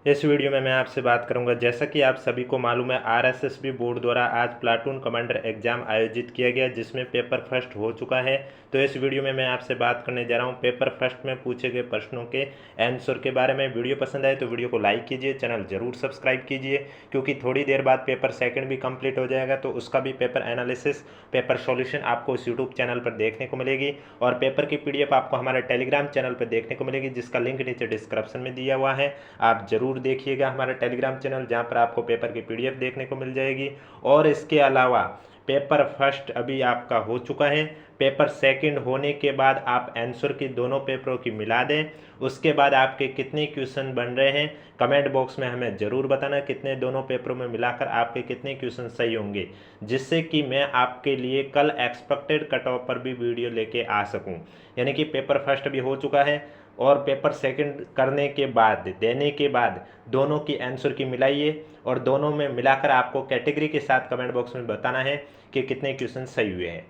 इस वीडियो में मैं आपसे बात करूंगा। जैसा कि आप सभी को मालूम है, आरएसएसबी बोर्ड द्वारा आज प्लाटून कमांडर एग्जाम आयोजित किया गया, जिसमें पेपर फर्स्ट हो चुका है। तो इस वीडियो में मैं आपसे बात करने जा रहा हूं पेपर फर्स्ट में पूछे गए प्रश्नों के आंसर के बारे में। वीडियो पसंद आए तो वीडियो को लाइक कीजिए, चैनल जरूर सब्सक्राइब कीजिए, क्योंकि थोड़ी देर बाद पेपर सेकेंड भी कंप्लीट हो जाएगा, तो उसका भी पेपर एनालिसिस, पेपर सॉल्यूशन आपको इस यूट्यूब चैनल पर देखने को मिलेगी। और पेपर की पीडीएफ आपको हमारे टेलीग्राम चैनल पर देखने को मिलेगी, जिसका लिंक नीचे डिस्क्रिप्शन में दिया हुआ है। आप जरूर देखिएगा हमारा टेलीग्राम चैनल, जहां पर आपको पेपर की पीडीएफ देखने को मिल जाएगी। और इसके अलावा पेपर फर्स्ट अभी आपका हो चुका है, पेपर सेकंड होने के बाद आप आंसर की दोनों पेपरों की मिला दें। उसके बाद आपके कितने क्वेश्चन बन रहे हैं कमेंट बॉक्स में हमें ज़रूर बताना, कितने दोनों पेपरों में मिलाकर आपके कितने क्वेश्चन सही होंगे, जिससे कि मैं आपके लिए कल एक्सपेक्टेड कट ऑफ पर भी वीडियो लेके आ सकूं। यानी कि पेपर फर्स्ट भी हो चुका है और पेपर सेकंड करने के बाद, देने के बाद दोनों की आंसर की मिलाइए और दोनों में मिलाकर आपको कैटेगरी के साथ कमेंट बॉक्स में बताना है कि कितने क्वेश्चन सही हुए हैं।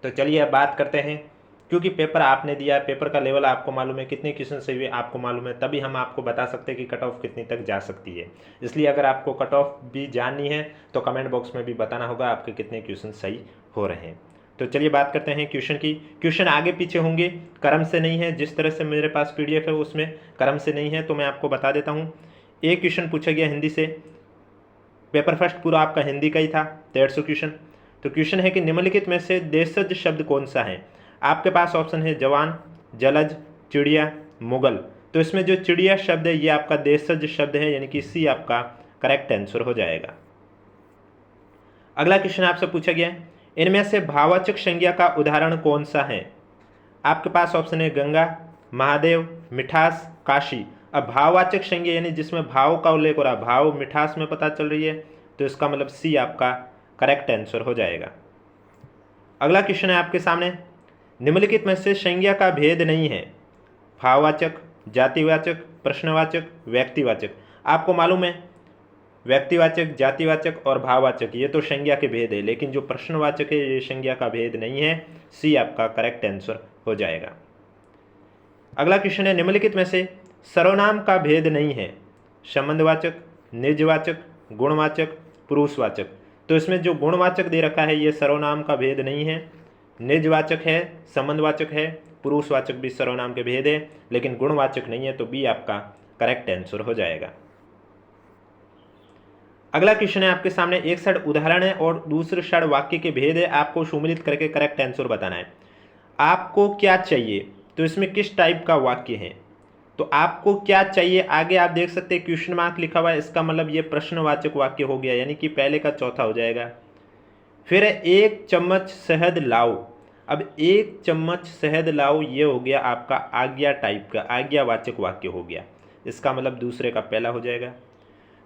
तो चलिए अब बात करते हैं, क्योंकि पेपर आपने दिया है, पेपर का लेवल आपको मालूम है, कितने क्वेश्चन सही हुए आपको मालूम है, तभी हम आपको बता सकते हैं कि कट ऑफ कितनी तक जा सकती है। इसलिए अगर आपको कट ऑफ भी जाननी है तो कमेंट बॉक्स में भी बताना होगा आपके कितने क्वेश्चन सही हो रहे हैं। तो चलिए बात करते हैं क्वेश्चन की। क्वेश्चन आगे पीछे होंगे, क्रम से नहीं है। जिस तरह से मेरे पास पीडीएफ है उसमें क्रम से नहीं है, तो मैं आपको बता देता हूँ। एक क्वेश्चन पूछा गया हिंदी से, पेपर फर्स्ट पूरा आपका हिंदी का ही था, 150 क्वेश्चन। तो क्वेश्चन है कि निम्नलिखित में से देशज शब्द कौन सा है। आपके पास ऑप्शन है जवान, जलज, चिड़िया, मुगल। तो इसमें जो चिड़िया शब्द है ये आपका देशज शब्द है, यानी कि सी आपका करेक्ट आंसर हो जाएगा। अगला क्वेश्चन आपसे पूछा गया है, इनमें से भाववाचक संज्ञा का उदाहरण कौन सा है। आपके पास ऑप्शन है गंगा, महादेव, मिठास, काशी। अब भाववाचक संज्ञा यानी जिसमें भाव का उल्लेख हो रहा है, भाव मिठास में पता चल रही है, तो इसका मतलब सी आपका करेक्ट आंसर हो जाएगा। अगला क्वेश्चन है आपके सामने, निम्नलिखित में से संज्ञा का भेद नहीं है। भाववाचक, जातिवाचक, प्रश्नवाचक, व्यक्तिवाचक। आपको मालूम है व्यक्तिवाचक, जातिवाचक और भाववाचक ये तो संज्ञा के भेद है, लेकिन जो प्रश्नवाचक है ये संज्ञा का भेद नहीं है। सी आपका करेक्ट आंसर हो जाएगा। अगला क्वेश्चन है, निम्नलिखित में से सर्वनाम का भेद नहीं है। संबंधवाचक, निजवाचक, गुणवाचक, पुरुषवाचक। तो इसमें जो गुणवाचक दे रखा है ये सर्वनाम का भेद नहीं है। निजवाचक है, संबंधवाचक है, पुरुषवाचक भी सर्वनाम के भेद है, लेकिन गुणवाचक नहीं है, तो बी आपका करेक्ट आंसर हो जाएगा। अगला क्वेश्चन है आपके सामने, एक साइड उदाहरण है और दूसरे साइड वाक्य के भेद है, आपको सम्मिलित करके करेक्ट आंसर बताना है। आपको क्या चाहिए, तो इसमें किस टाइप का वाक्य है। तो आपको क्या चाहिए, आगे आप देख सकते हैं क्वेश्चन मार्क लिखा हुआ है, इसका मतलब ये प्रश्नवाचक वाक्य हो गया, यानी कि पहले का चौथा हो जाएगा। फिर एक चम्मच शहद लाओ। अब एक चम्मच शहद लाओ ये हो गया आपका आज्ञा टाइप का, आज्ञावाचक वाक्य हो गया, इसका मतलब दूसरे का पहला हो जाएगा।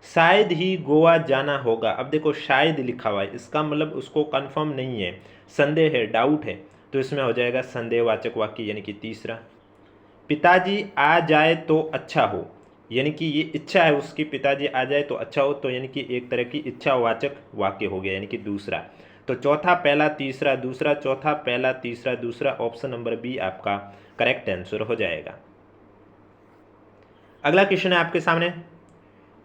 शायद ही गोवा जाना होगा। अब देखो शायद लिखा हुआ है, इसका मतलब उसको कंफर्म नहीं है, संदेह है, डाउट है, तो इसमें हो जाएगा संदेहवाचक वाक्य, यानी कि तीसरा। पिताजी आ जाए तो अच्छा हो, यानी कि ये इच्छा है उसकी, पिताजी आ जाए तो अच्छा हो, तो यानी कि एक तरह की इच्छावाचक वाक्य हो गया, यानी कि दूसरा। तो चौथा पहला तीसरा दूसरा, चौथा पहला तीसरा दूसरा, ऑप्शन नंबर बी आपका करेक्ट आंसर हो जाएगा। अगला क्वेश्चन है आपके सामने,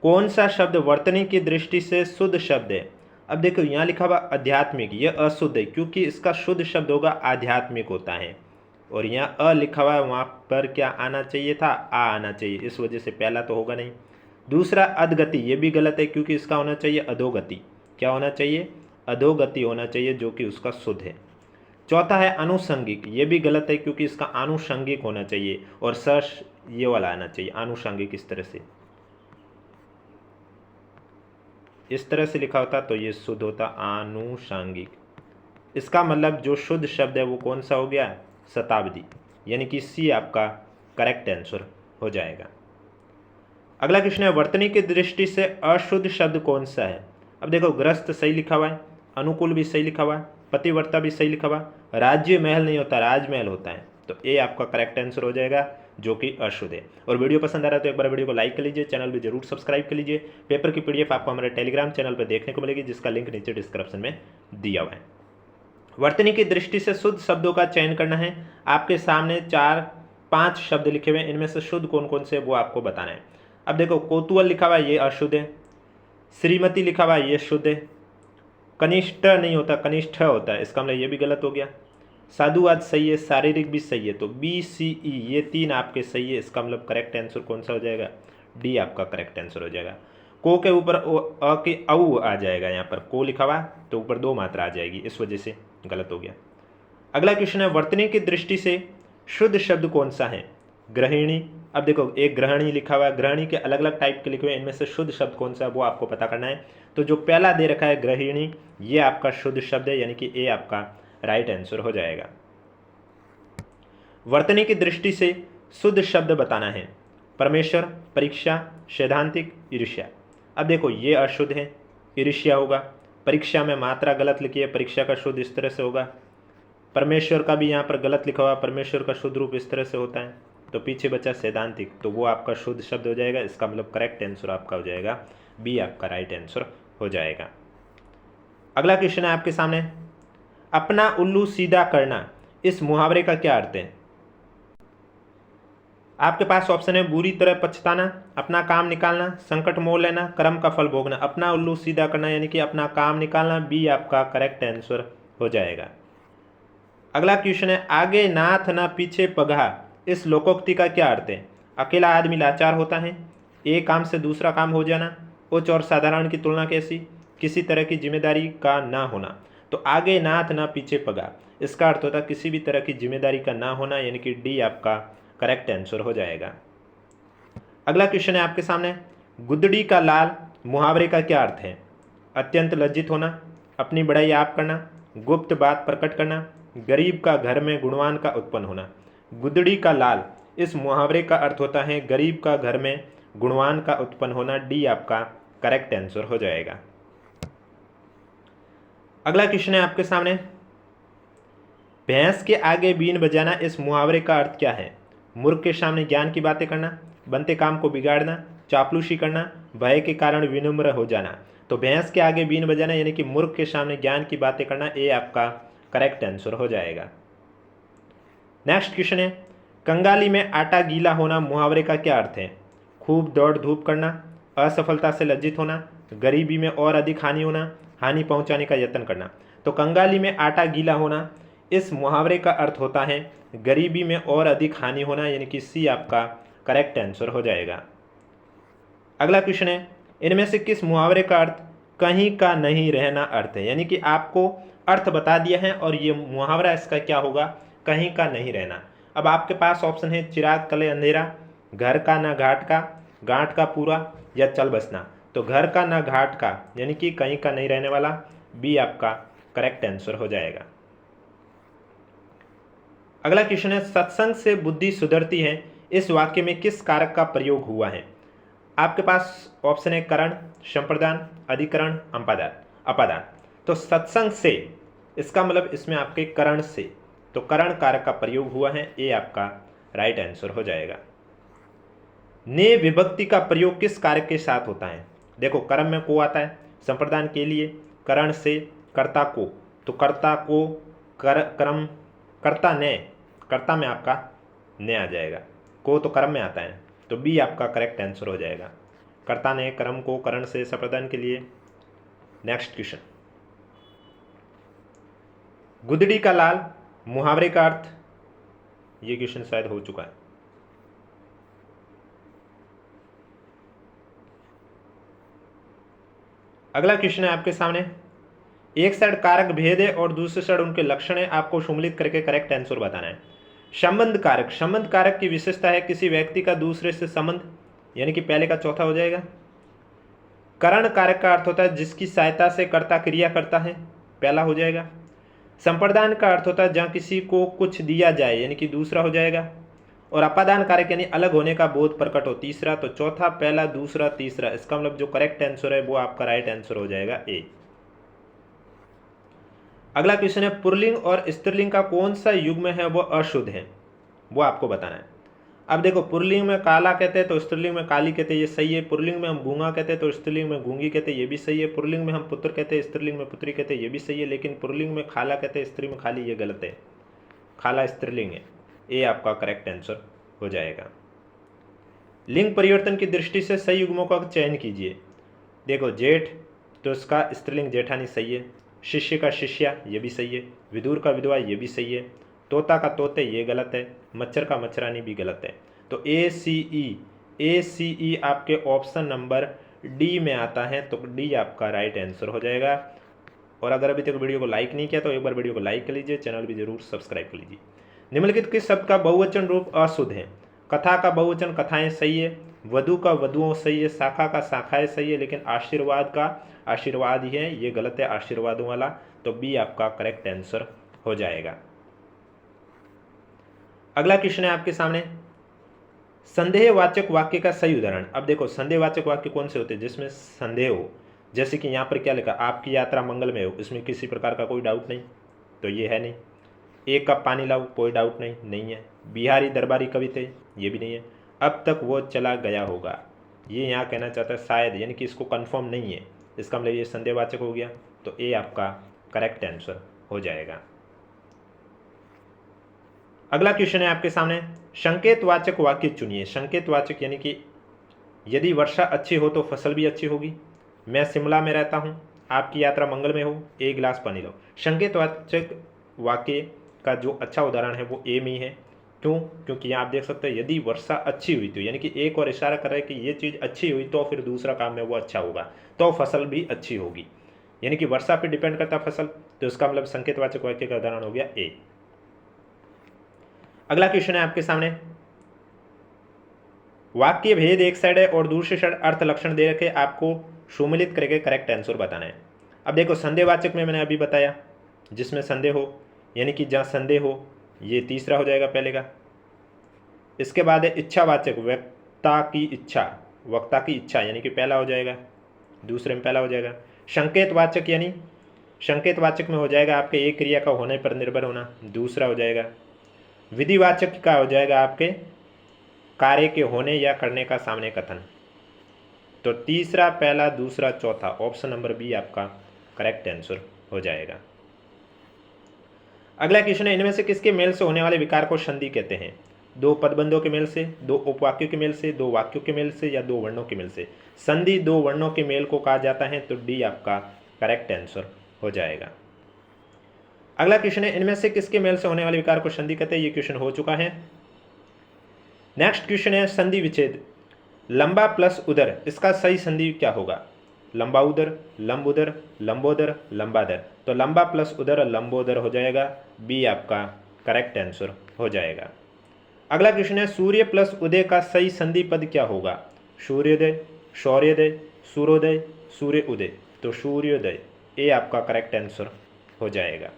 कौन सा शब्द वर्तनी की दृष्टि से शुद्ध शब्द है। अब देखो यहाँ लिखा हुआ आध्यात्मिक, यह अशुद्ध है, क्योंकि इसका शुद्ध शब्द होगा आध्यात्मिक होता है, और यहाँ अ लिखा हुआ है, वहाँ पर क्या आना चाहिए था, आ आना चाहिए, इस वजह से पहला तो होगा नहीं। दूसरा अधगति, ये भी गलत है, क्योंकि इसका होना चाहिए अधोगति। क्या होना चाहिए, अधोगति होना चाहिए, जो कि उसका शुद्ध है। चौथा है अनुषंगिक, ये भी गलत है, क्योंकि इसका आनुषंगिक होना चाहिए, और सश ये वाला आना चाहिए, आनुषंगिक इस तरह से, इस तरह से लिखा होता तो ये शुद्ध होता आनुषंगिक। इसका मतलब जो शुद्ध शब्द है वो कौन सा हो गया, शताब्दी, यानी कि सी आपका करेक्ट आंसर हो जाएगा। अगला क्वेश्चन है, वर्तनी की दृष्टि से अशुद्ध शब्द कौन सा है। अब देखो ग्रस्त सही लिखा हुआ है, अनुकूल भी सही लिखा हुआ है, पतिव्रता भी सही लिखा हुआ है, राज्य महल नहीं होता, राजमहल होता है, तो ए आपका करेक्ट आंसर हो जाएगा, जो कि अशुद्ध है। और वीडियो पसंद आ रहा है तो एक बार वीडियो को लाइक कर लीजिए, चैनल भी जरूर सब्सक्राइब कर लीजिए। पेपर की पीडीएफ आपको हमारे टेलीग्राम चैनल पर देखने को मिलेगी, जिसका लिंक नीचे डिस्क्रिप्शन में दिया हुआ है। वर्तनी की दृष्टि से शुद्ध शब्दों का चयन करना है। आपके सामने 4-5 शब्द लिखे हुए हैं, इनमें से शुद्ध कौन कौन से वो आपको बताना है। अब देखो कोतुअल लिखा हुआ है ये अशुद्ध है, श्रीमती लिखा हुआ है ये शुद्ध है, कनिष्ठ नहीं होता कनिष्ठ होता है, इसका मतलब ये भी गलत हो गया। साधुवाद सही है, शारीरिक भी सही है, तो बी सी ई ये तीन आपके सही है, इसका मतलब करेक्ट आंसर कौन सा हो जाएगा, डी आपका करेक्ट आंसर हो जाएगा। को के ऊपर अ के औ आ जाएगा, यहाँ पर को लिखा हुआ तो ऊपर दो मात्रा आ जाएगी, इस वजह से गलत हो गया। अगला क्वेश्चन है वर्तनी की दृष्टि से शुद्ध शब्द कौन सा है, गृहिणी। अब देखो एक गृहिणी लिखा हुआ है, गृहिणी के अलग अलग टाइप के लिखे हुए, इनमें से शुद्ध शब्द कौन सा है वो आपको पता करना है। तो जो पहला दे रखा है गृहिणी, ये आपका शुद्ध शब्द है, यानी कि ए आपका राइट आंसर हो जाएगा। वर्तनी की दृष्टि से शुद्ध शब्द बताना है, परमेश्वर, परीक्षा, सैद्धांतिक, ईर्ष्या। अब देखो ये अशुद्ध है, ईर्ष्या होगा, परीक्षा में मात्रा गलत लिखी है, परीक्षा का शुद्ध इस तरह से होगा, परमेश्वर का भी यहाँ पर गलत लिखा हुआ, परमेश्वर का शुद्ध रूप इस तरह से होता है, तो पीछे बचा सैद्धांतिक, तो वो आपका शुद्ध शब्द हो जाएगा, इसका मतलब करेक्ट आंसर आपका हो जाएगा बी आपका राइट आंसर हो जाएगा। अगला क्वेश्चन है आपके सामने, अपना उल्लू सीधा करना, इस मुहावरे का क्या अर्थ है। आपके पास ऑप्शन है बुरी तरह पछताना, अपना काम निकालना, संकट मोल लेना, कर्म का फल भोगना। अपना उल्लू सीधा करना यानी कि अपना काम निकालना, बी आपका करेक्ट आंसर हो जाएगा। अगला क्वेश्चन है, आगे नाथ ना पीछे पगहा, इस लोकोक्ति का क्या अर्थ है। अकेला आदमी लाचार होता है, एक काम से दूसरा काम हो जाना, उच्च और साधारण की तुलना कैसी, किसी तरह की जिम्मेदारी का ना होना। तो आगे नाथ ना पीछे पगा, इसका अर्थ होता है किसी भी तरह की जिम्मेदारी का ना होना, यानी कि डी आपका करेक्ट आंसर हो जाएगा। अगला क्वेश्चन है आपके सामने, गुदड़ी का लाल मुहावरे का क्या अर्थ है। अत्यंत लज्जित होना, अपनी बड़ाई आप करना, गुप्त बात प्रकट करना, गरीब का घर में गुणवान का उत्पन्न होना। गुदड़ी का लाल, इस मुहावरे का अर्थ होता है गरीब का घर में गुणवान का उत्पन्न होना, डी आपका करेक्ट आंसर हो जाएगा। अगला क्वेश्चन है आपके सामने, भैंस के आगे बीन बजाना, इस मुहावरे का अर्थ क्या है। मूर्ख के सामने ज्ञान की बातें करना, बनते काम को बिगाड़ना, चापलूसी करना, भय के कारण विनम्र हो जाना। तो भैंस के आगे बीन बजाना यानी कि मूर्ख के सामने ज्ञान की बातें करना, ए आपका करेक्ट आंसर हो जाएगा। नेक्स्ट क्वेश्चन है, कंगाली में आटा गीला होना मुहावरे का क्या अर्थ है। खूब दौड़ धूप करना, असफलता से लज्जित होना, गरीबी में और अधिक हानि होना, हानि पहुंचाने का यत्न करना। तो कंगाली में आटा गीला होना, इस मुहावरे का अर्थ होता है गरीबी में और अधिक हानि होना, यानी कि सी आपका करेक्ट आंसर हो जाएगा। अगला क्वेश्चन है, इनमें से किस मुहावरे का अर्थ कहीं का नहीं रहना अर्थ है। यानी कि आपको अर्थ बता दिया है और ये मुहावरा इसका क्या होगा, कहीं का नहीं रहना। अब आपके पास ऑप्शन है चिराग तले अंधेरा, घर का ना घाट का, गांठ का पूरा, या चल बसना। तो घर का ना घाट का यानी कि कहीं का नहीं रहने वाला, बी आपका करेक्ट आंसर हो जाएगा। अगला क्वेश्चन है, सत्संग से बुद्धि सुधरती है, इस वाक्य में किस कारक का प्रयोग हुआ है। आपके पास ऑप्शन है करण, संप्रदान, अधिकरण, अपादान। तो सत्संग से, इसका मतलब इसमें आपके करण से, तो करण कारक का प्रयोग हुआ है, ए आपका राइट आंसर हो जाएगा। ने विभक्ति का प्रयोग किस कारक के साथ होता है। देखो कर्म में को आता है, संप्रदान के लिए करण से कर्ता को, तो कर्ता को कर्म, कर्ता ने, कर्ता में आपका ने आ जाएगा, को तो कर्म में आता है, तो बी आपका करेक्ट आंसर हो जाएगा। कर्ता ने कर्म को करण से संप्रदान के लिए। नेक्स्ट क्वेश्चन, गुदड़ी का लाल मुहावरे का अर्थ, ये क्वेश्चन शायद हो चुका है। अगला क्वेश्चन है आपके सामने, एक साइड कारक भेद है और दूसरे साइड उनके लक्षण है, आपको सम्मिलित करके करेक्ट आंसर बताना है। संबंध कारक, संबंध कारक की विशेषता है किसी व्यक्ति का दूसरे से संबंध, यानी कि पहले का चौथा हो जाएगा। करण कारक का अर्थ होता है जिसकी सहायता से कर्ता क्रिया करता है, पहला हो जाएगा। संप्रदान का अर्थ होता है जहाँ किसी को कुछ दिया जाए, यानी कि दूसरा हो जाएगा। और अपादान कारक यानी अलग होने का बोध प्रकट हो, तीसरा। तो चौथा, पहला, दूसरा, तीसरा, इसका मतलब जो करेक्ट आंसर है वो आपका राइट आंसर हो जाएगा ए। अगला क्वेश्चन है, पुल्लिंग और स्त्रीलिंग का कौन सा युग्म है वो अशुद्ध है, वो आपको बताना है। अब देखो पुल्लिंग में काला कहते हैं तो स्त्रीलिंग में काली कहते हैं, ये सही है। पुल्लिंग में हम गूंगा कहते हैं तो स्त्रीलिंग में गूंगी कहते हैं, ये भी सही है। पुल्लिंग में हम पुत्र कहते हैं, स्त्रीलिंग में पुत्री कहते हैं, ये भी सही है। लेकिन पुल्लिंग में खाला कहते हैं, स्त्री में खाली, ये गलत है। खाला स्त्रीलिंग है, ये आपका करेक्ट आंसर हो जाएगा। लिंग परिवर्तन की दृष्टि से सही युग्मों का चयन कीजिए। देखो जेठ तो इसका स्त्रीलिंग जेठानी सही है, शिष्य का शिष्या ये भी सही है, विदुर का विधवा ये भी सही है, तोता का तोते ये गलत है, मच्छर का मच्छरानी भी गलत है। तो ए सी ई आपके ऑप्शन नंबर डी में आता है, तो डी आपका राइट आंसर हो जाएगा। और अगर अभी तक वीडियो को लाइक नहीं किया तो एक बार वीडियो को लाइक कर लीजिए, चैनल भी जरूर सब्सक्राइब कर लीजिए। निम्नलिखित किस शब्द का बहुवचन रूप अशुद्ध है? कथा का बहुवचन कथाएं सही है, वधु का वधुओं सही है, शाखा का शाखाएं सही है, लेकिन आशीर्वाद का आशीर्वाद ही है, ये गलत है आशीर्वादों वाला। तो बी आपका करेक्ट आंसर हो जाएगा। अगला क्वेश्चन है आपके सामने, संदेहवाचक वाक्य का सही उदाहरण। अब देखो संदेहवाचक वाक्य कौन से होते हैं? जिसमें संदेह हो, जैसे कि यहाँ पर क्या लिखा, आपकी यात्रा मंगलमय हो, इसमें किसी प्रकार का कोई डाउट नहीं, तो ये है नहीं। एक कप पानी लाओ, कोई डाउट नहीं है। बिहारी दरबारी कवि थे, ये भी नहीं है। अब तक वो चला गया होगा, ये यहाँ कहना चाहता है शायद, यानी कि इसको कंफर्म नहीं है, इसका मतलब ये संदेहवाचक हो गया। तो ए आपका करेक्ट आंसर हो जाएगा। अगला क्वेश्चन है आपके सामने, संकेतवाचक वाक्य चुनिए। संकेतवाचक यानी कि यदि वर्षा अच्छी हो तो फसल भी अच्छी होगी, मैं शिमला में रहता हूँ, आपकी यात्रा मंगल में हो, एक गिलास पानी लो। संकेतवाचक वाक्य का जो अच्छा उदाहरण है वो ए में ही है। क्यों? क्योंकि यहाँ आप देख सकते हैं यदि वर्षा अच्छी हुई तो, यानी कि एक और इशारा कर रहा है कि ये चीज़ अच्छी हुई तो फिर दूसरा काम है वो अच्छा होगा, तो फसल भी अच्छी होगी, यानी कि वर्षा पे डिपेंड करता फसल, तो इसका मतलब संकेतवाचक वाक्य का उदाहरण हो गया ए। अगला क्वेश्चन है आपके सामने, वाक्य भेद एक साइड है और दूसरे साइड अर्थ लक्षण दे रखे, आपको सुमिलित करके करेक्ट आंसर बताना है। अब देखो संदेहवाचक में मैंने अभी बताया, जिसमें संदेह हो, यानी कि जहाँ संदेह हो, ये तीसरा हो जाएगा पहले का। इसके बाद है इच्छावाचक, वक्ता की इच्छा यानी कि पहला हो जाएगा, दूसरे में पहला हो जाएगा। संकेतवाचक यानी संकेतवाचक में हो जाएगा आपके एक क्रिया का होने पर निर्भर होना, दूसरा हो जाएगा। विधिवाचक का हो जाएगा आपके कार्य के होने या करने का सामने कथन, तो तीसरा, पहला, दूसरा, चौथा, ऑप्शन नंबर बी आपका करेक्ट आंसर हो जाएगा। अगला क्वेश्चन है, इनमें से किसके मेल से होने वाले विकार को संधि कहते हैं? दो पदबंधों के मेल से, दो उपवाक्यों के मेल से, दो वाक्यों के मेल से, या दो वर्णों के मेल से? संधि दो वर्णों के मेल को कहा जाता है, तो डी आपका करेक्ट आंसर हो जाएगा। अगला क्वेश्चन है, इनमें से किसके मेल से होने वाले विकार को संधि कहते हैं? ये क्वेश्चन हो चुका है। नेक्स्ट क्वेश्चन है संधि विच्छेद, लंबा प्लस उदर, इसका सही संधि क्या होगा? लंबा उदर, लंब उदर, लंबोदर, लंबादर। तो लंबा प्लस उदर लंबोदर हो जाएगा, बी आपका करेक्ट आंसर हो जाएगा। अगला क्वेश्चन है, सूर्य प्लस उदय का सही संधि पद क्या होगा? सूर्योदय, शौर्योदय, सूर्योदय, सूर्य उदय। तो सूर्योदय, ए आपका करेक्ट आंसर हो जाएगा।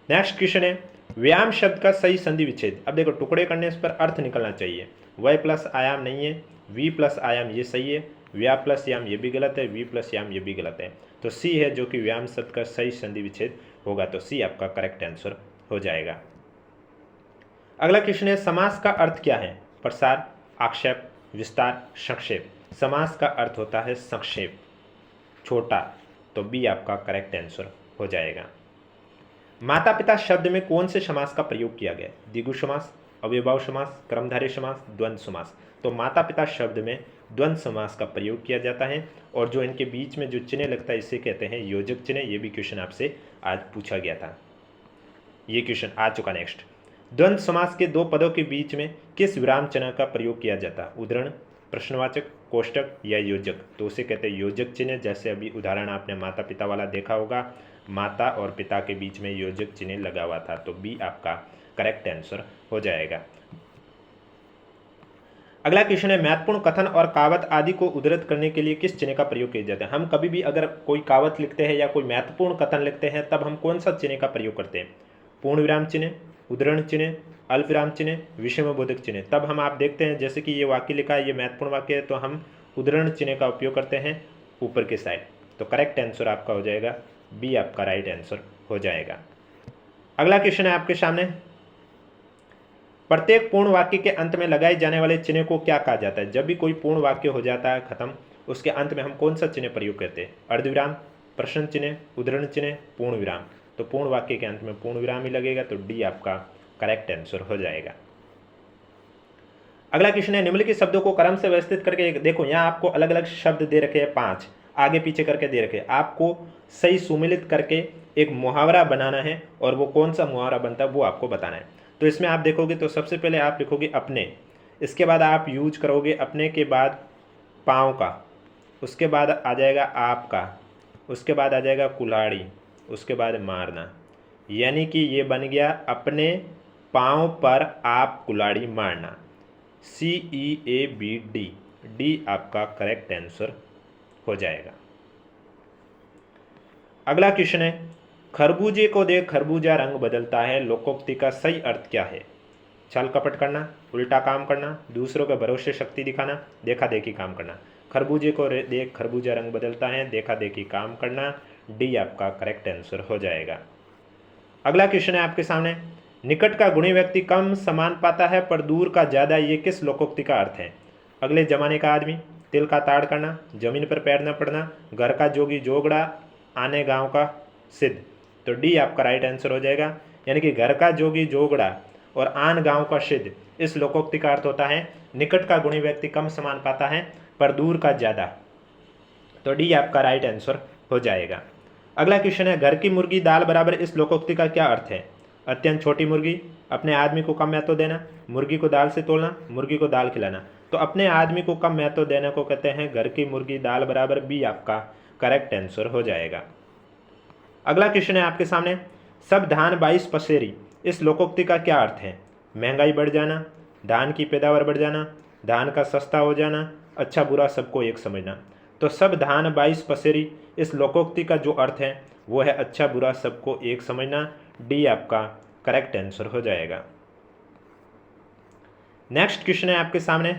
नेक्स्ट क्वेश्चन है, व्यायाम शब्द का सही संधि विच्छेद। अब देखो टुकड़े करने पर अर्थ निकलना चाहिए, वय प्लस आयाम नहीं है, वी प्लस आयाम ये सही है, व्या प्लस याम ये भी गलत है, वी प्लस याम ये भी गलत है। तो सी है जो कि व्यायाम शब्द का सही संधि विच्छेद होगा, तो सी आपका करेक्ट आंसर हो जाएगा। अगला क्वेश्चन है, समास का अर्थ क्या है? प्रसार, आक्षेप, विस्तार, संक्षेप। समास का अर्थ होता है संक्षेप, छोटा, तो बी आपका करेक्ट आंसर हो जाएगा। माता पिता शब्द में कौन से समास का प्रयोग किया गया? द्विगु समास, अव्ययभाव समास, क्रमधारय समास, द्वंद्व समास। तो माता पिता शब्द में द्वंद्व समास का प्रयोग किया जाता है, और जो इनके बीच में जो चिन्ह लगता है इसे कहते हैं योजक चिन्ह। ये भी क्वेश्चन आपसे आज पूछा गया था, ये क्वेश्चन आ चुका। नेक्स्ट, द्वंद्व समास के दो पदों के बीच में किस विराम चिन्ह का प्रयोग किया जाता है? उद्धरण, प्रश्नवाचक, कोष्टक या योजक? तो उसे कहते हैं योजक चिन्ह। जैसे अभी उदाहरण आपने माता पिता वाला देखा होगा, माता और पिता के बीच में योजक चिन्ह लगा हुआ था, तो बी आपका करेक्ट आंसर हो जाएगा। अगला क्वेश्चन है, महत्वपूर्ण कथन और कहावत आदि को उद्धृत करने के लिए किस चिन्ह का प्रयोग किया जाता है? हम कभी भी अगर कोई कहावत लिखते हैं या कोई महत्वपूर्ण कथन लिखते हैं तब हम कौन सा चिन्ह का प्रयोग करते हैं? पूर्ण विराम चिन्ह, उद्धरण चिन्ह, अल्प विराम चिन्ह, विषम बोधक चिन्ह। तब हम आप देखते हैं जैसे कि ये वाक्य लिखा है, ये महत्वपूर्ण वाक्य है, तो हम उद्धरण चिन्ह का उपयोग करते हैं ऊपर के साइड। तो करेक्ट आंसर आपका हो जाएगा, बी आपका राइट आंसर हो जाएगा। अगला क्वेश्चन है आपके सामने, प्रत्येक पूर्ण वाक्य के अंत में लगाए जाने वाले चिन्ह को क्या कहा जाता है? जब भी कोई पूर्ण वाक्य हो जाता है खत्म, उसके अंत में हम कौन सा चिन्ह प्रयोग करते हैं? अर्धविराम, प्रश्न चिन्ह, उद्धरण चिन्ह, पूर्ण विराम। तो पूर्ण वाक्य के अंत में पूर्ण विराम ही लगेगा, तो डी आपका करेक्ट आंसर हो जाएगा। अगला क्वेश्चन है, निम्नलिखित शब्दों को क्रम से व्यवस्थित करके, देखो यहाँ आपको अलग अलग शब्द दे रखे हैं 5, आगे पीछे करके दे रखे हैं, आपको सही सुमिलित करके एक मुहावरा बनाना है और वो कौन सा मुहावरा बनता है वो आपको बताना है। तो इसमें आप देखोगे तो सबसे पहले आप लिखोगे अपने, इसके बाद आप यूज करोगे अपने के बाद पाँव का, उसके बाद आ जाएगा आपका, उसके बाद आ जाएगा कुल्हाड़ी, उसके बाद मारना, यानी कि ये बन गया अपने पाँव पर आप कुल्हाड़ी मारना। CEABD, डी आपका करेक्ट आंसर हो जाएगा। अगला क्वेश्चन है, खरबूजे को देख खरबूजा रंग बदलता है, लोकोक्ति का सही अर्थ क्या है? छल कपट करना, उल्टा काम करना, दूसरों के भरोसे शक्ति दिखाना, देखा देखी काम करना। खरबूजे को देख खरबूजा रंग बदलता है, देखा देखी काम करना, डी आपका करेक्ट आंसर हो जाएगा। अगला क्वेश्चन है आपके सामने, निकट का गुणी व्यक्ति कम सम्मान पाता है पर दूर का ज़्यादा, ये किस लोकोक्ति का अर्थ है? अगले जमाने का आदमी, तिल का ताड़ करना, जमीन पर पैर न पड़ना, घर का जोगी जोगड़ा, आने गांव का सिद्ध। तो डी आपका राइट आंसर हो जाएगा, यानी कि घर का जोगी जोगड़ा और आन गांव का सिद्ध, इस लोकोक्ति का अर्थ होता है निकट का गुणी व्यक्ति कम सम्मान पाता है पर दूर का ज़्यादा। तो डी आपका राइट आंसर हो जाएगा। अगला क्वेश्चन है, घर की मुर्गी दाल बराबर, इस लोकोक्ति का क्या अर्थ है? अत्यंत छोटी मुर्गी, अपने आदमी को कम महत्व देना, मुर्गी को दाल से तोलना, मुर्गी को दाल खिलाना। तो अपने आदमी को कम महत्व देने को कहते हैं घर की मुर्गी दाल बराबर, बी आपका करेक्ट आंसर हो जाएगा। अगला क्वेश्चन है आपके सामने, सब धान 22 पसेरी, इस लोकोक्ति का क्या अर्थ है? महंगाई बढ़ जाना, धान की पैदावार बढ़ जाना, धान का सस्ता हो जाना, अच्छा बुरा सबको एक समझना। तो सब धान 22 पसेरी, इस लोकोक्ति का जो अर्थ है वो है अच्छा बुरा सबको एक समझना, डी आपका करेक्ट आंसर हो जाएगा। नेक्स्ट क्वेश्चन है आपके सामने,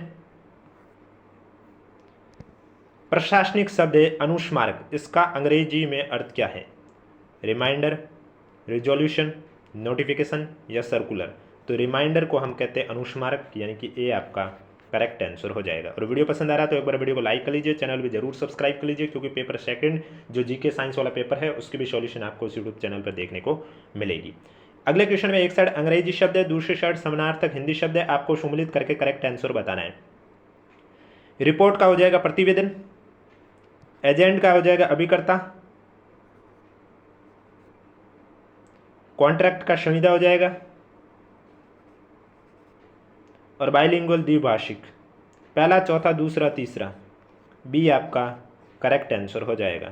प्रशासनिक शब्द है अनुस्मारक, इसका अंग्रेजी में अर्थ क्या है? रिमाइंडर, रिजोल्यूशन, नोटिफिकेशन या सर्कुलर। तो रिमाइंडर को हम कहते हैं अनुस्मारक, यानी कि ए आपका करेक्ट आंसर हो जाएगा। और वीडियो पसंद आ रहा है तो एक बार वीडियो को लाइक कर लीजिए, चैनल भी जरूर सब्सक्राइब कर लीजिए, क्योंकि पेपर सेकंड जो जीके साइंस वाला पेपर है उसकी भी सॉल्यूशन आपको इस यूट्यूब चैनल पर देखने को मिलेगी। अगले क्वेश्चन में एक साइड अंग्रेजी शब्द है, दूसरी साइड समानार्थक हिंदी शब्द है, आपको सम्मिलित करके करेक्ट आंसर बताना है। रिपोर्ट का हो जाएगा प्रतिवेदन, एजेंट का हो जाएगा अभिकर्ता, कॉन्ट्रैक्ट का संविदा हो जाएगा, और बाइलिंगुअल द्विभाषिक, पहला चौथा दूसरा तीसरा, बी आपका करेक्ट आंसर हो जाएगा।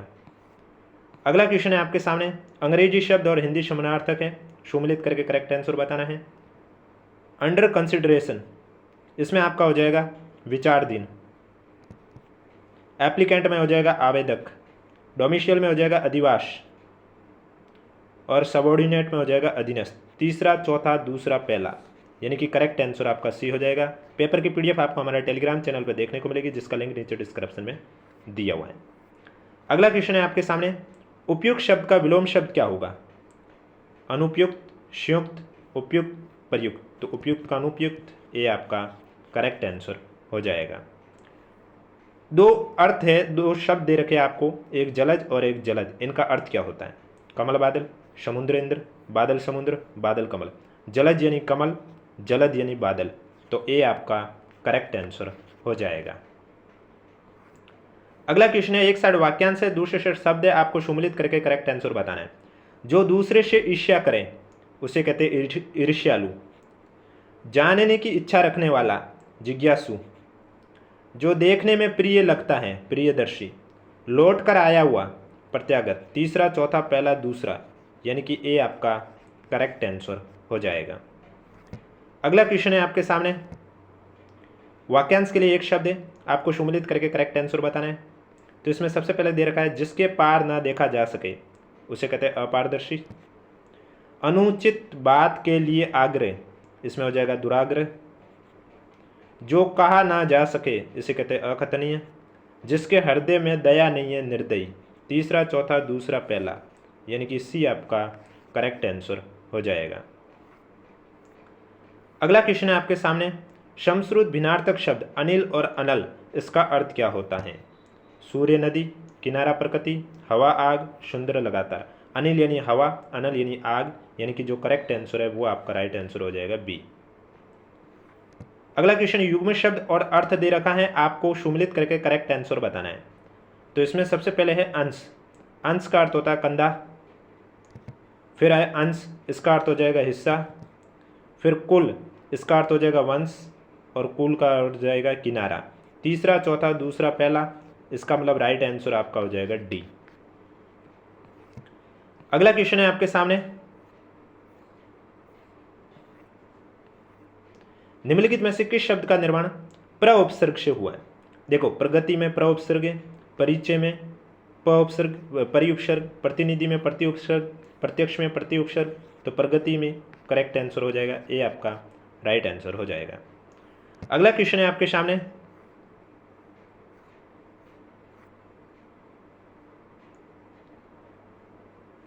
अगला क्वेश्चन है आपके सामने, अंग्रेजी शब्द और हिंदी समानार्थक है, सम्मिलित करके करेक्ट आंसर बताना है। अंडर कंसिडरेशन, इसमें आपका हो जाएगा विचाराधीन, एप्लीकेंट में हो जाएगा आवेदक, डोमिशियल में हो जाएगा अधिवास, और सबऑर्डिनेट में हो जाएगा अधीनस्थ। तीसरा चौथा दूसरा पहला, यानी कि करेक्ट आंसर आपका सी हो जाएगा। पेपर की पीडीएफ आपको हमारे टेलीग्राम चैनल पर देखने को मिलेगी, जिसका लिंक नीचे डिस्क्रिप्शन में दिया हुआ है। अगला क्वेश्चन है आपके सामने, उपयुक्त शब्द का विलोम शब्द क्या होगा? अनुपयुक्त, संयुक्त, उपयुक्त, प्रयुक्त। तो उपयुक्त का अनुपयुक्त, ये आपका करेक्ट आंसर हो जाएगा। दो अर्थ है, दो शब्द दे रखे आपको, एक जलज और एक जलद, इनका अर्थ क्या होता है? कमल बादल, समुद्र इंद्र, बादल समुद्र, बादल कमल। जलज यानी कमल, जलद यानी बादल। तो ए आपका करेक्ट आंसर हो जाएगा। अगला क्वेश्चन है, एक साइड वाक्यांश है, दूसरे साइड शब्द है, आपको सम्मिलित करके करेक्ट आंसर बताना है। जो दूसरे से ईर्ष्या करे उसे कहते हैं ईर्ष्यालु। जानने की इच्छा रखने वाला, जिज्ञासु। जो देखने में प्रिय लगता है, प्रियदर्शी। लौट कर आया हुआ, प्रत्यागत। तीसरा चौथा पहला दूसरा, यानी कि ए आपका करेक्ट आंसर हो जाएगा। अगला क्वेश्चन है आपके सामने, वाक्यांश के लिए एक शब्द है, आपको सम्मिलित करके करेक्ट आंसर बताना है। तो इसमें सबसे पहले दे रखा है, जिसके पार ना देखा जा सके उसे कहते हैं अपारदर्शी। अनुचित बात के लिए आग्रह, इसमें हो जाएगा दुराग्रह। जो कहा ना जा सके इसे कहते हैं अकथनीय। जिसके हृदय में दया नहीं है, निर्दयी। तीसरा चौथा दूसरा पहला, यानी कि सी आपका करेक्ट आंसर हो जाएगा। अगला क्वेश्चन है आपके सामने, समश्रुत भिन्नार्थक शब्द अनिल और अनल, इसका अर्थ क्या होता है? सूर्य, नदी, किनारा, प्रकृति, हवा, आग, सुंदर, लगातार। अनिल यानी हवा, अनल यानी आग, यानी कि जो करेक्ट आंसर है वो आपका राइट आंसर हो जाएगा बी। अगला क्वेश्चन, युग्म शब्द और अर्थ दे रखा है, आपको सुमिलित करके करेक्ट आंसर बताना है। तो इसमें सबसे पहले है अंश। अंश का अर्थ होता है कंधा। फिर है अंश, इसका अर्थ हो जाएगा हिस्सा। फिर कुल, इसका अर्थ हो जाएगा वंश। और कुल का अर्थ हो जाएगा किनारा। तीसरा, चौथा, दूसरा, पहला, इसका मतलब राइट आंसर आपका हो जाएगा डी। अगला क्वेश्चन है आपके सामने, निम्नलिखित में से किस शब्द का निर्माण प्र उपसर्ग से हुआ है? देखो, प्रगति में प्र उपसर्ग है, परिचय में प उपसर्ग, परि उपसर्ग, प्रतिनिधि में प्रति उपसर्ग, प्रत्यक्ष में प्रति उपसर्ग। तो प्रगति में करेक्ट आंसर हो जाएगा ए, आपका राइट आंसर हो जाएगा। अगला क्वेश्चन है आपके सामने,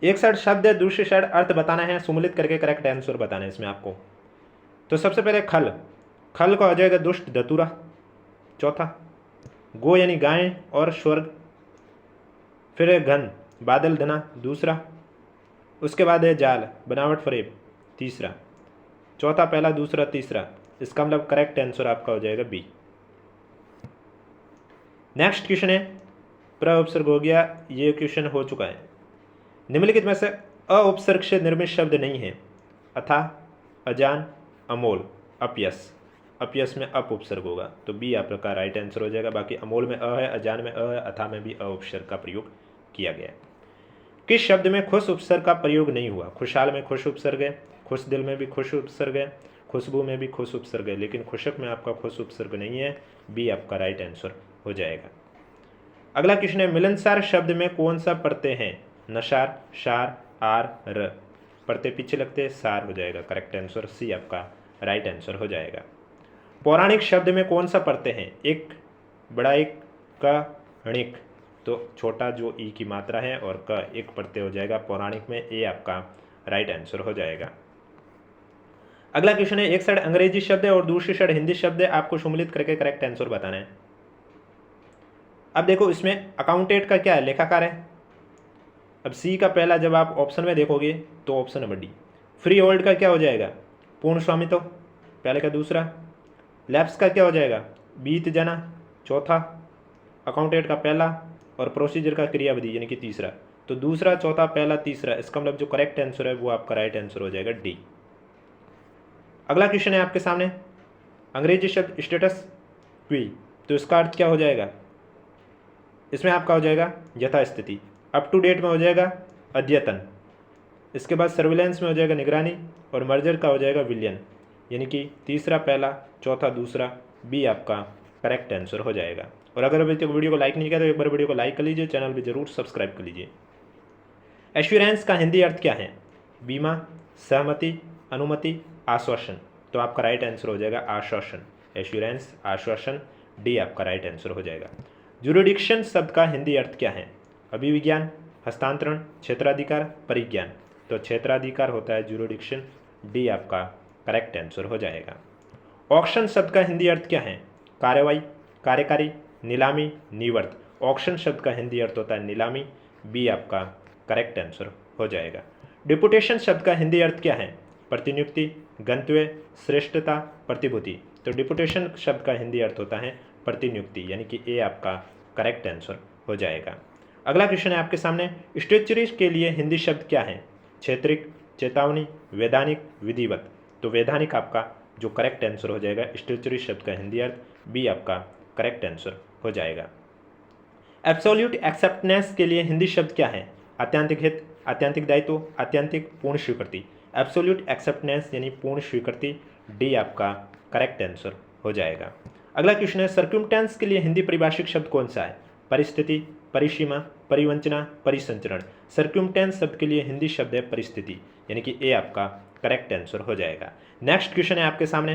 एक साइड शब्द है, दूसरी साइड अर्थ बताना है, सुमिलित करके करेक्ट आंसर बताना है इसमें आपको। तो सबसे पहले खल, खल का हो जाएगा दुष्ट, धतूरा। चौथा, गो यानी गाय और स्वर्ग। फिर है घन, बादल, धना, दूसरा। उसके बाद है जाल, बनावट, फरेब, तीसरा। चौथा, पहला, दूसरा, तीसरा, इसका मतलब करेक्ट आंसर आपका हो जाएगा बी। नेक्स्ट क्वेश्चन है, प्र उपसर्ग हो गया, ये क्वेश्चन हो चुका है। निम्नलिखित में से अ उपसर्ग से निर्मित शब्द नहीं है? अथा, अजान, अमोल, अपयस। अपयस में अप उपसर्ग होगा, तो बी आपका राइट आंसर हो जाएगा। बाकी अमोल में अ है, अजान में अ है, अथा में भी अ उपसर्ग का प्रयोग किया गया है। किस शब्द में खुश उपसर्ग का प्रयोग नहीं हुआ? खुशहाल में खुश उपसर्ग है, खुश दिल में भी खुश उपसर्ग है, खुशबू में भी खुश उपसर्ग है, लेकिन खुशक में आपका खुश उपसर्ग नहीं है। बी आपका राइट आंसर हो जाएगा। अगला क्वेश्चन है, मिलनसार शब्द में कौन सा प्रत्यय है? नशार, शार, आर, र। प्रत्यय पीछे लगते हैं, सार हो जाएगा करेक्ट आंसर। सी आपका राइट आंसर हो जाएगा। पौराणिक शब्द में कौन सा प्रत्यय है? एक, बड़ा एक, क, णिक। तो छोटा जो ई की मात्रा है और क एक प्रत्यय हो जाएगा पौराणिक में। ए आपका राइट आंसर हो जाएगा। अगला क्वेश्चन है, एक साइड अंग्रेजी शब्द है और दूसरी साइड हिंदी शब्द है, आपको सम्मिलित करके करेक्ट आंसर बताना है। अब देखो, इसमें अकाउंटेंट का क्या है? लेखाकार है। अब सी का पहला जब आप ऑप्शन में देखोगे तो option number D. Free hold का क्या हो जाएगा? पूर्ण स्वामित्व, पहले का दूसरा। लैप्स का क्या हो जाएगा? बीत जाना, चौथा। अकाउंटेंट का पहला, और प्रोसीजर का क्रियाविधि यानी कि तीसरा। तो दूसरा, चौथा, पहला, तीसरा, इसका मतलब जो करेक्ट आंसर है वो आपका राइट आंसर हो जाएगा डी। अगला क्वेश्चन है आपके सामने, अंग्रेजी शब्द स्टेटस क्वी, तो इसका अर्थ क्या हो जाएगा? इसमें आपका हो जाएगा यथास्थिति। अप टू डेट में हो जाएगा अद्यतन। इसके बाद सर्विलेंस में हो जाएगा निगरानी, और मर्जर का हो जाएगा विलयन, यानी कि तीसरा, पहला, चौथा, दूसरा। बी आपका करेक्ट आंसर हो जाएगा। और अगर अभी तक वीडियो को लाइक नहीं किया तो एक बार वीडियो को लाइक कर लीजिए, चैनल भी जरूर सब्सक्राइब कर लीजिए। एश्योरेंस का हिंदी अर्थ क्या है? बीमा, सहमति, अनुमति, आश्वासन। तो आपका राइट आंसर हो जाएगा आश्वासन। एश्योरेंस, आश्वासन, डी आपका राइट आंसर हो जाएगा। जुरिडिक्शन शब्द का हिंदी अर्थ क्या है? अभिविज्ञान, हस्तांतरण, क्षेत्राधिकार, परिज्ञान। तो क्षेत्राधिकार होता है जुरिडिक्शन। डी आपका करेक्ट आंसर हो जाएगा। ऑक्शन शब्द का हिंदी अर्थ क्या है? कार्यवाही, कार्यकारी, नीलामी, निवर्त। ऑक्शन शब्द का हिंदी अर्थ होता है नीलामी। बी आपका करेक्ट आंसर हो जाएगा। डिपुटेशन शब्द का हिंदी अर्थ क्या है? प्रतिनियुक्ति, गंतव्य, श्रेष्ठता, प्रतिभूति। तो डिपुटेशन शब्द का हिंदी अर्थ होता है प्रतिनियुक्ति, यानी कि ए आपका करेक्ट आंसर हो जाएगा। अगला क्वेश्चन है आपके सामने, स्टेचुरी के लिए हिंदी शब्द क्या है? क्षेत्रिक, चेतावनी, वैधानिक, विधिवत। तो वैधानिक आपका जो करेक्ट आंसर हो जाएगा स्टेचुरी शब्द का हिंदी अर्थ। बी आपका करेक्ट आंसर हो जाएगा। एब्सोल्यूट एक्सेप्टेंस के लिए हिंदी शब्द क्या है? आत्यंतिक हित, आत्यंतिक दायित्व, आत्यंतिक पूर्ण स्वीकृति। एब्सोल्यूट एक्सेप्टेंस यानी पूर्ण स्वीकृति। डी आपका करेक्ट आंसर हो जाएगा। अगला क्वेश्चन है, सर्क्यूमटेंस के लिए हिंदी परिभाषिक शब्द कौन सा है? परिस्थिति, परिसीमा, परिवंचना, परिसंचरण। सर्क्यूमटेंस शब्द के लिए हिंदी शब्द है परिस्थिति, यानी कि ए आपका करेक्ट आंसर हो जाएगा। नेक्स्ट क्वेश्चन है आपके सामने,